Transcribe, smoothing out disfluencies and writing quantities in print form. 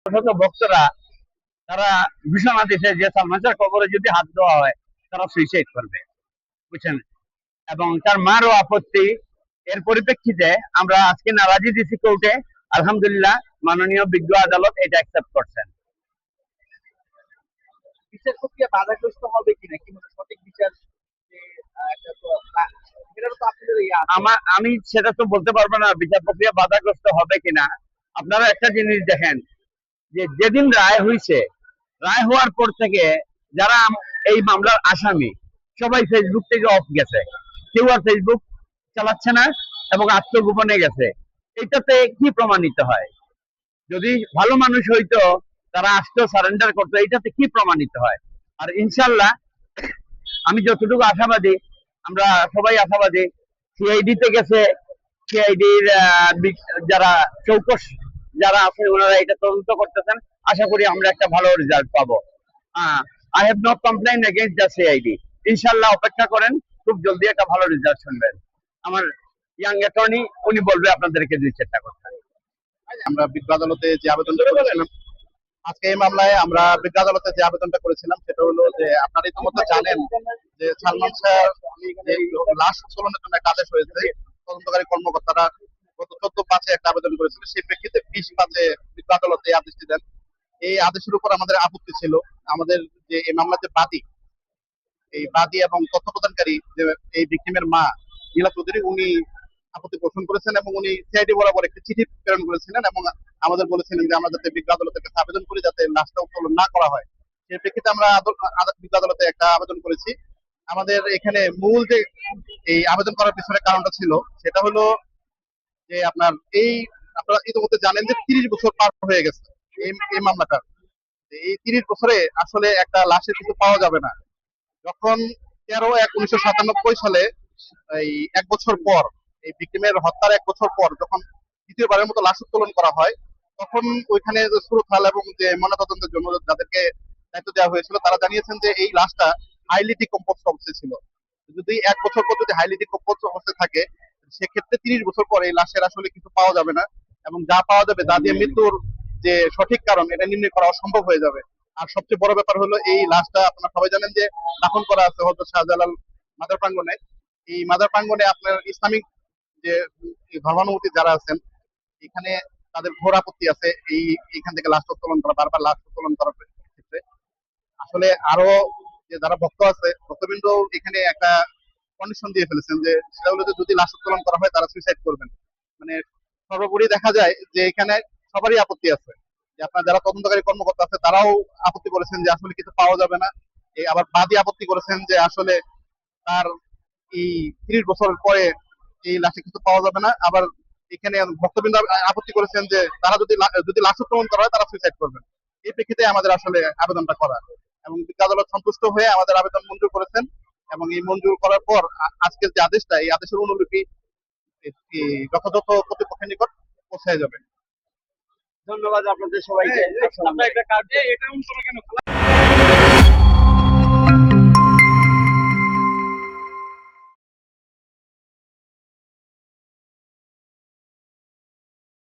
শত ভক্তরা তারা ঘোষণা দিছে যে সালমান শাহর কবরে যদি হাত দেওয়া হয় তারা সুইসাইড করবে, বুঝছেন। এবং তার মারও আপত্তি। এর পরিপ্রেক্ষিতে আমরা আজকে নারাজি দিছি কোর্টে। আলহামদুলিল্লাহ মাননীয় বিজ্ঞ আদালত এটা অ্যাকসেপ্ট করছেন। বিচার প্রক্রিয়া বাধাগ্রস্ত হবে কিনা, কি মনে হয় সঠিক বিচার যে একটা তো এটার তো আপনাদের আমি সেটা তো বলতে পারবো না বিচার প্রক্রিয়া বাধাগ্রস্ত হবে কিনা। আপনারা একটা জিনিস দেখেন যে যেদিন রায় হয়েছে, রায় হওয়ার পর থেকে যারা এই মামলার আসামি সবাই ফেসবুক থেকে অফ গেছে, কেউ আর ফেসবুক চালাচ্ছে না এবং আত্মগোপনে গেছে। এটাতে কি প্রমাণিত হয়? যদি ভালো মানুষ হইতো তারা আসতো, সারেন্ডার করতো, এটাতে কি প্রমাণিত হয়? আর ইনশাল্লাহ আমি যতটুকু আশাবাদী, আমরা সবাই আশাবাদী। সিআইডি তে গেছে, সিআইডির যারা চৌকস যারা আছে ওনারা এটা তদন্ত করতেছেন। আশা করি আমরা একটা ভালো রেজাল্ট পাবো। I have no complain against the CID. ইনশাল্লাহ অপেক্ষা করেন, খুব জলদি একটা ভালো রেজাল্ট শুনবেন। আমার ইয়াং অ্যাটর্নি উনি বলবে আপনাদেরকে দুই চারটা কথা। আমরা বিজ্ঞ আদালতে যে আবেদনটা করেছিলাম, আজকে এই মামলায় আমরা বিজ্ঞ আদালতে যে আবেদনটা করেছিলাম সেটা হলো যে আপনারা ইতিমধ্যে জানেন যে সালমান শাহ যে লাশ উত্তোলনের জন্য একটা আদেশ হয়েছে। তদন্তকারী কর্মকর্তারা গত 14/5 একটা আবেদন করেছিল, সেই প্রেক্ষিতে 20/5 বিজ্ঞ আদালত এই আদেশটি দেন। এই আদেশের উপর আমাদের আপত্তি ছিল। আমাদের যে এই মামলাতে বাদী এবং তথ্য প্রদানকারী যে এই ভিকটিমের মা নীলা চৌধুরী, উনি আপত্তি পোষণ করেছেন এবং উনি সিআইডি বরাবর একটি চিঠি প্রেরণ করেছিলেন এবং আমাদের বলেছিলেন যে আমরা যাতে বিজ্ঞ আদালতের কাছে আবেদন করি যাতে লাশটা উত্তোলন না করা হয়। সেই প্রেক্ষিতে আমরা বিজ্ঞ আদালতে একটা আবেদন করেছি। আমাদের এখানে মূল যে এই আবেদন করার পিছনে কারণটা ছিল সেটা হলো যে আপনারা ইতিমধ্যে জানেন যে 30 বছর পার হয়ে গেছে এই মামলাটার। এই 30 বছরে আসলে একটা লাশের কিছু পাওয়া যাবে না। যখন 13/1/1997 সালে এই 1 বছর পর, এই ভিকটিমের হত্যার 1 বছর পর যখন দ্বিতীয়বারের মতো লাশ উত্তোলন করা হয়, তখন ওইখানে সুরতহাল এবং যে ময়নাতদন্তের জন্য যাদেরকে দায়িত্ব দেওয়া হয়েছিল তারা জানিয়েছেন যে এই লাশটা হাইলি ডিকম্পোজ অবস্থায় ছিল। যদি 1 বছর পর যদি হাইলি ডিকম্পোজ অবস্থায় থাকে, সেক্ষেত্রে 30 বছর পর এই লাশের আসলে কিছু পাওয়া যাবে না এবং যা পাওয়া যাবে তা দিয়ে মৃত্যুর যে সঠিক কারণ এটা নির্ণয় করা অসম্ভব হয়ে যাবে। আর সবচেয়ে বড় ব্যাপার হলো এই লাশটা আপনারা সবাই জানেন যে দাফন করা আছে হযরত শাহজালাল মাদার প্রাঙ্গণে। এই মাদার প্রাঙ্গণে আপনার ইসলামিক যে ধর্মানুমতি যারা আছেন এখানে তাদের ঘোর আপত্তি আছে এইখান থেকে লাশ উত্তোলন করা, বারবার লাশ উত্তোলন করার ক্ষেত্রে। আসলে আরো যে যারা ভক্ত আছে, ভক্তবৃন্দ এখানে একটা কন্ডিশন দিয়ে ফেলেছেন যে সেটা হলো যে যদি লাশ উত্তোলন করা হয় তারা সুইসাইড করবেন। মানে সর্বোপরি দেখা যায় যে এখানে সবারই আপত্তি আছে। যে আপনার যারা তদন্তকারী কর্মকর্তা আছে তারাও আপত্তি করেছেন যে আসলে কিছু পাওয়া যাবে না। আবার বাদী আপত্তি করেছেন যে আসলে তার এই 30 বছর পরে এই লাশে কিছু পাওয়া যাবে না। আবার এখানে ভক্তবৃন্দ আপত্তি করেছেন যে তারা যদি লাশ উত্তোলন করা হয় তারা সুইসাইড করবেন। এই প্রেক্ষিতে আমাদের আসলে আবেদনটা করা এবং বিজ্ঞ আদালত সন্তুষ্ট হয়ে আমাদের আবেদন মঞ্জুর করেছেন এবং এই মঞ্জুর করার পর আজকের যে আদেশটা, এই আদেশের অনুলিপি যথাযথ কর্তৃপক্ষের নিকট পৌঁছায় যাবে। ধন্যবাদ আপনাদের সবাইকে। আপনার একটা কার্ড এটা কেন